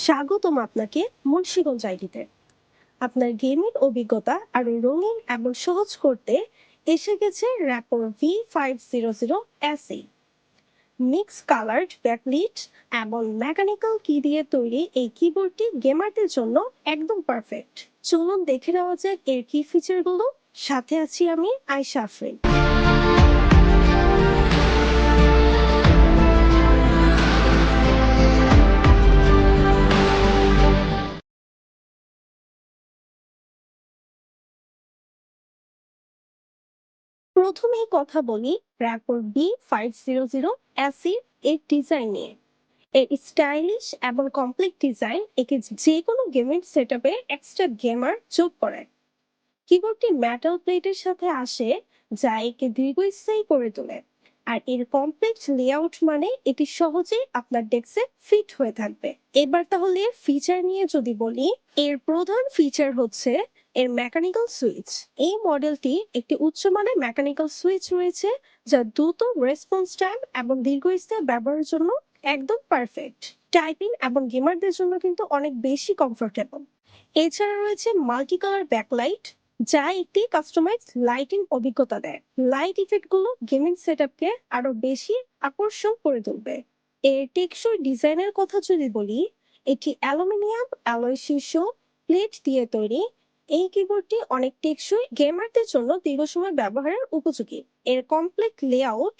স্বাগতম আপনাকে মুন্সিগঞ্জ আইডিতে। আপনার গেমিং অভিজ্ঞতা আরো রঙিন এবং সহজ করতে এসে গেছে র্যাপর V500 SE। Mix coloured backlit এবং মেকানিক্যাল কি দিয়ে তৈরি এই কিবোর্ডটি গেমারদের জন্য একদম পারফেক্ট। চলুন দেখে নেওয়া যাক এর কি ফিচারগুলো। সাথে আছি আমি আয়শা আফরিন। প্রথমেই কথা বলি র্যাপর V500 SE এর ডিজাইন নিয়ে। এর স্টাইলিশ এবং কমপ্লিট ডিজাইন একে যে কোনো গেমিং সেটআপে এক্সট্রা গেমার যোগ করে। কিবোর্ডটি মেটাল প্লেটের সাথে আসে, যা একে দীর্ঘস্থায়ী করে তোলে। আর এর কমপ্লেক্স লেআউট মানে এটি সহজেই আপনার ডেস্কে ফিট হয়ে থাকবে। এবার তাহলে এর ফিচার নিয়ে যদি বলি, এর প্রধান ফিচার হচ্ছে এর মেকানিক্যাল সুইচ। এই মডেলটি একটি উচ্চমানের মেকানিক্যাল সুইচ রয়েছে, যা দ্রুত রেসপন্স টাইম এবং দীর্ঘস্থায়ী ব্যবহারের জন্য একদম পারফেক্ট। টাইপিং এবং গেমারদের জন্য কিন্তু অনেক বেশি কমফোর্টেবল। এছাড়া রয়েছে মাল্টি কালার ব্যাকলাইট, যা একটি কাস্টমাইজ লাইটিং অভিজ্ঞতা দেয়। লাইট ইফেক্ট গুলো গেমিং সেটআপকে আরো বেশি আকর্ষণ করে তুলবে। এর টেকসই ডিজাইনের কথা যদি বলি, এটি অ্যালুমিনিয়াম অ্যালয় শীর্ষ প্লেট দিয়ে তৈরি। এই কিবোর্ডটি অনেক টেকসই, গেমারদের জন্য দীর্ঘ সময় ব্যবহারের উপযোগী। এর কমপ্লেক্স লেআউট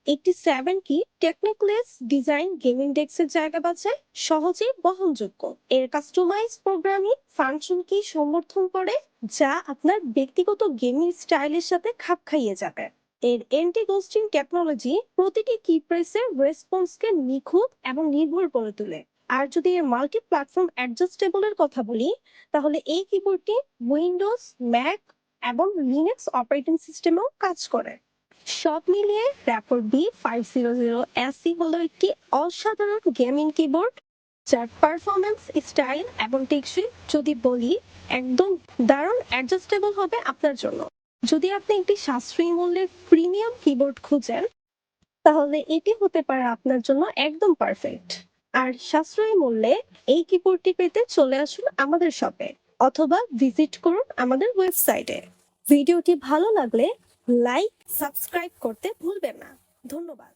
একটি 7 কি টেকনিক্যালেস ডিজাইন গেমিং ডেস্কের জায়গা বাঁচায়, সহজেই বহনযোগ্য। এর কাস্টমাইজ প্রোগ্রামিং ফাংশন কি সমর্থন করে, যা আপনার ব্যক্তিগত গেমিং স্টাইলের সাথে খাপ খাইয়ে যাবে। এর এন্টি গোস্টিং টেকনোলজি প্রতিটি কি প্রেসের রেসপন্সকে নিখুঁত এবং নির্ভুল করে তোলে। আর যদি এর মাল্টি প্ল্যাটফর্ম অ্যাডজাস্টেবলের কথা বলি, তাহলে এই কিবোর্ডটি উইন্ডোজ, ম্যাক এবং লিনাক্স অপারেটিং সিস্টেমেও কাজ করে। সব মিলিয়ে র্যাপর V500 SE হলো একটি অসাধারণ গেমিং কিবোর্ড, যার পারফরমেন্স, স্টাইল এবং টেকসই যদি বলি একদম দারুণ অ্যাডজাস্টেবল হবে আপনার জন্য। যদি আপনি একটি সাশ্রয়ী মূল্যের প্রিমিয়াম কিবোর্ড খুঁজেন, তাহলে এটি হতে পারে আপনার জন্য একদম পারফেক্ট। আর সাশ্রয়ী মূল্যে এই কিবোর্ডটি পেতে চলে আসুন আমাদের শপে অথবা ভিজিট করুন আমাদের ওয়েবসাইটে। ভিডিওটি ভালো লাগলে লাইক, সাবস্ক্রাইব করতে ভুলবেন না। ধন্যবাদ।